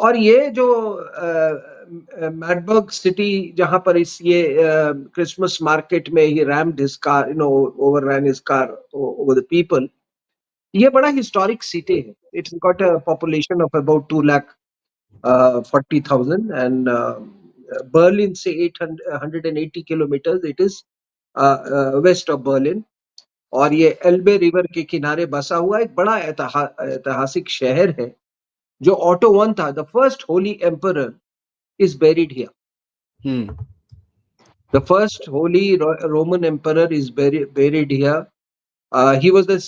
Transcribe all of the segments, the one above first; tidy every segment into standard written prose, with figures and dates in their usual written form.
और ये जो मैडबर्ग सिटी जहां पर इस ये क्रिसमस मार्केट में ही rammed his car, overran his car over the people, ये बड़ा हिस्टोरिक सिटी है. It's got a population of about 2,40,000 and Berlin से 880 kilometre it is west of Berlin. और ये एल्बे रिवर के किनारे बसा हुआ एक बड़ा ऐतिहासिक शहर है. जो ऑटो वन था, the first Holi emperor, is buried here. The first holy Roman emperor is buried here. He was the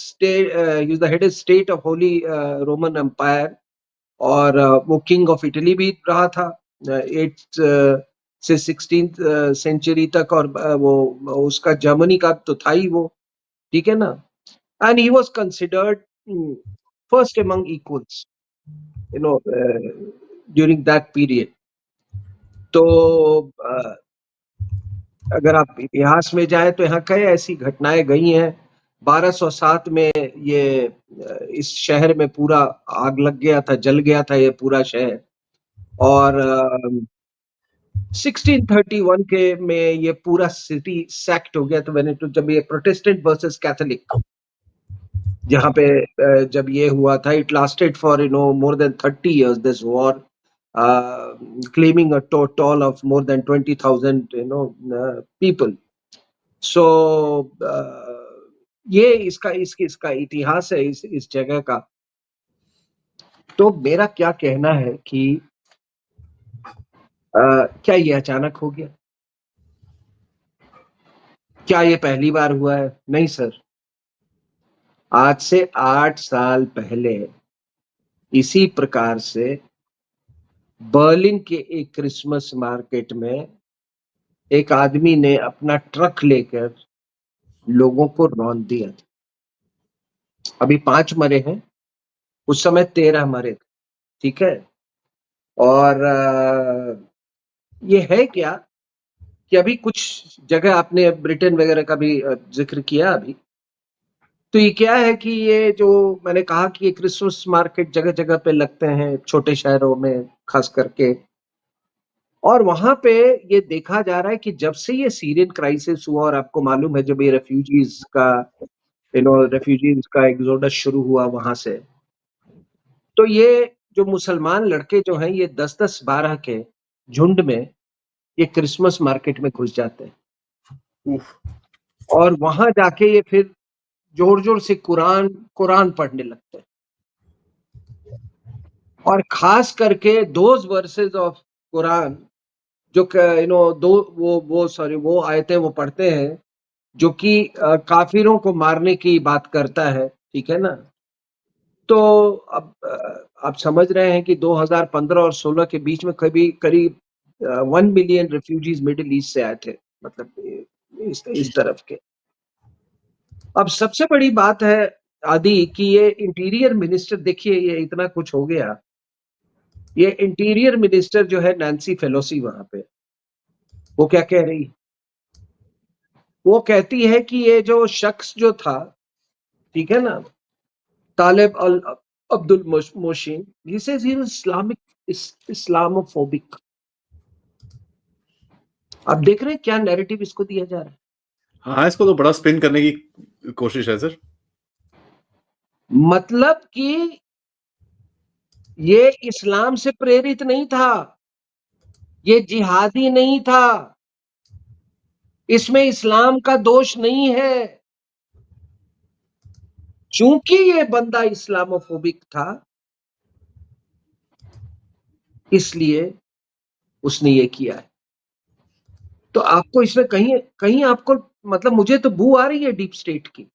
he was the head of state of Holy Roman Empire. और वो किंग ऑफ इटली भी रहा था 8th से 16th century तक. और वो उसका जर्मनी का तो था ही वो, ठीक है ना. And he was considered first among equals, during that period. तो अगर आप इतिहास में जाए तो यहाँ कई ऐसी घटनाएं गई हैं. 1207 में ये इस शहर में पूरा आग लग गया था, जल गया था ये पूरा शहर. और 1631 के में ये पूरा सिटी सैक्ट हो गया था. जब ये प्रोटेस्टेंट वर्सेस कैथोलिक जहाँ पे जब ये हुआ था, it lasted for more than 30 years this war, claiming a total of more than 20,000 people. So ये इसका इतिहास है इस जगह का. तो मेरा क्या कहना है कि क्या ये अचानक हो गया? क्या ये पहली बार हुआ है? नहीं सर. आज से 8 साल पहले इसी प्रकार से बर्लिन के एक क्रिसमस मार्केट में एक आदमी ने अपना ट्रक लेकर लोगों को रौंद दिया था. अभी 5 मरे हैं, उस समय 13 मरे थे, ठीक है. और ये है क्या कि अभी कुछ जगह आपने ब्रिटेन वगैरह का भी जिक्र किया अभी. तो ये क्या है कि ये जो मैंने कहा कि ये क्रिसमस मार्केट जगह जगह पे लगते हैं छोटे शहरों में खास करके. और वहां पे ये देखा जा रहा है कि जब से ये सीरियन क्राइसिस हुआ, और आपको मालूम है जब ये रेफ्यूजीज का एग्जोडस शुरू हुआ वहां से, तो ये जो मुसलमान लड़के जो हैं ये 10-10, 12 के झुंड में ये क्रिसमस मार्केट में घुस जाते हैं. और वहां जाके ये फिर जोर जोर से कुरान पढ़ने लगते हैं. और खास करके दोज वर्सेस ऑफ कुरान जो वो आयतें वो पढ़ते हैं जो कि काफिरों को मारने की बात करता है, ठीक है ना. तो अब आप समझ रहे हैं कि 2015 और 16 के बीच में करीब 1 मिलियन रेफ्यूजीज मिडिल ईस्ट से आए थे, मतलब इस तरफ के. अब सबसे बड़ी बात है आदि कि ये इंटीरियर मिनिस्टर, देखिए ये इतना कुछ हो गया. ये इंटीरियर मिनिस्टर जो है नैन्सी पेलोसी वहां पे, वो क्या कह रही है? वो कहती है कि ये जो शख्स जो था, ठीक है ना, तालिब Abdul Mohsin, he says he was Islamophobic. आप देख रहे हैं क्या नैरेटिव इसको दिया जा रहा है. हाँ, इसको तो बड़ा स्पिन करने की कोशिश है सर. मतलब कि ये इस्लाम से प्रेरित नहीं था, ये जिहादी नहीं था, इसमें इस्लाम का दोष नहीं है. चूंकि ये बंदा इस्लामोफोबिक था इसलिए उसने ये किया है. तो आपको इसमें कहीं कहीं आपको मतलब मुझे तो बू आ रही है डीप स्टेट की.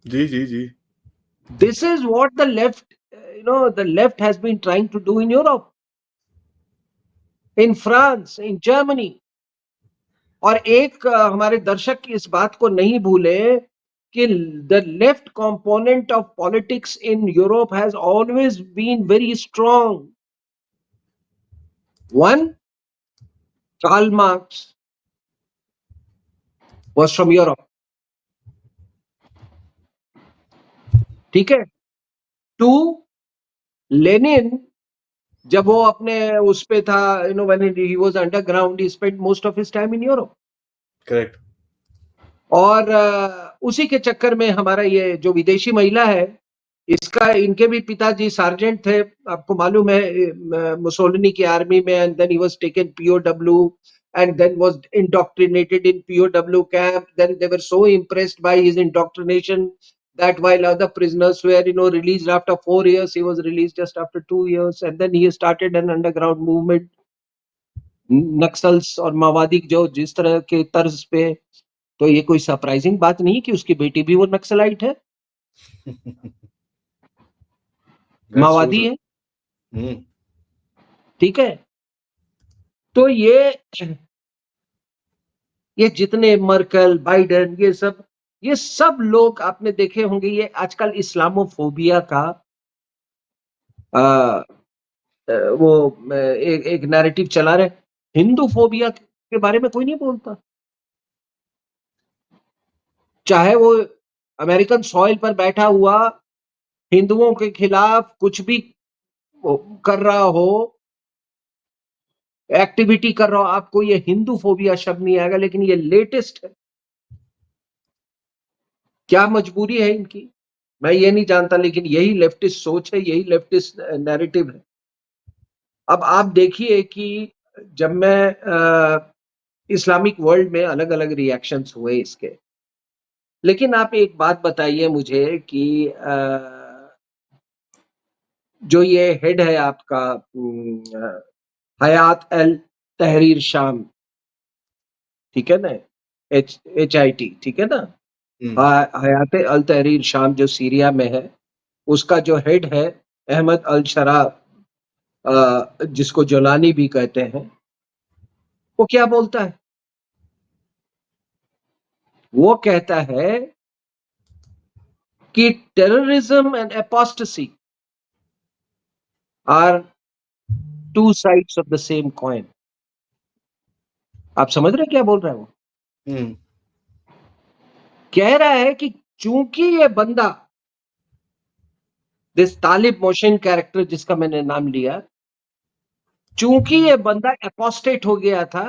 जी जी जी. This is what the left has been trying to do in Europe, in France, in Germany. और एक हमारे दर्शक इस बात को नहीं भूले कि the left component of politics in Europe has always been very strong. One, Karl Marx was from Europe, ठीक है. टू, लेनिन जब वो अपने उस पे था, when he was underground, he spent most of his time in Europe. Correct. और उसी के चक्कर में हमारा ये जो विदेशी महिला है, इसका इनके भी पिताजी सार्जेंट थे, आपको मालूम है, मुसोलिनी की आर्मी में, and then he was taken POW and then was indoctrinated in POW camp. Then they were so impressed by his indoctrination that while other prisoners were, released after 4 years, he was released just after 2 years. And then he started an underground movement, Naxals और माओवादी जो जिस तरह के तर्ज पे। तो ये कोई सरप्राइजिंग बात नहीं कि उसकी बेटी भी वो नक्सलाइट है, That's true, माओवादी sir. है। Hmm. ठीक है, तो ये जितने मर्कल, बाइडेन, ये सब लोग आपने देखे होंगे, ये आजकल इस्लामोफोबिया का आ, वो एक नैरेटिव चला रहे। हिंदू फोबिया के बारे में कोई नहीं बोलता, चाहे वो अमेरिकन सॉइल पर बैठा हुआ हिंदुओं के खिलाफ कुछ भी कर रहा हो, एक्टिविटी कर रहा हो, आपको ये हिंदू फोबिया शब्द नहीं आएगा। लेकिन ये लेटेस्ट है, क्या मजबूरी है इनकी, मैं ये नहीं जानता, लेकिन यही लेफ्टिस्ट सोच है, यही लेफ्टिस्ट नैरेटिव है। अब आप देखिए कि जब मैं इस्लामिक वर्ल्ड में अलग अलग रिएक्शंस हुए इसके, लेकिन आप एक बात बताइए मुझे कि जो ये हेड है आपका, हयात अल तहरीर शाम, ठीक है ना, HIT, ठीक है ना, Hmm. हयात अल तहरीर शाम जो सीरिया में है, उसका जो हेड है अहमद अल शरा, जिसको जोलानी भी कहते हैं, वो क्या बोलता है? वो कहता है कि terrorism and apostasy are two sides of the same coin. आप समझ रहे हैं क्या बोल रहा है वो? Hmm. कह रहा है कि चूंकि ये बंदा, दिस तालिब मोशन कैरेक्टर जिसका मैंने नाम लिया, चूंकि ये बंदा एपोस्टेट हो गया था,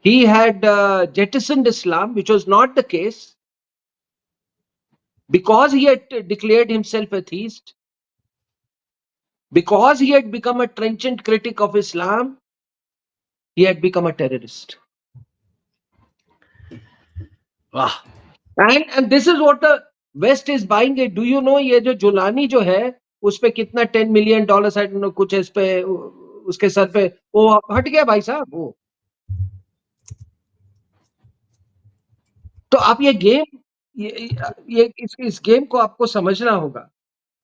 he had jettisoned Islam, which was not the case, because he had declared himself atheist, because he had become a trenchant critic of Islam, he had become a terrorist. वाह। And this is what the West is buying it. Do you know ये जो Jolani जो है, उस पे कितना $10 million कुछ इस पे, उसके सर पे वो हट गया भाई साहब वो। तो आप ये गेम, इस गेम को आपको समझना होगा।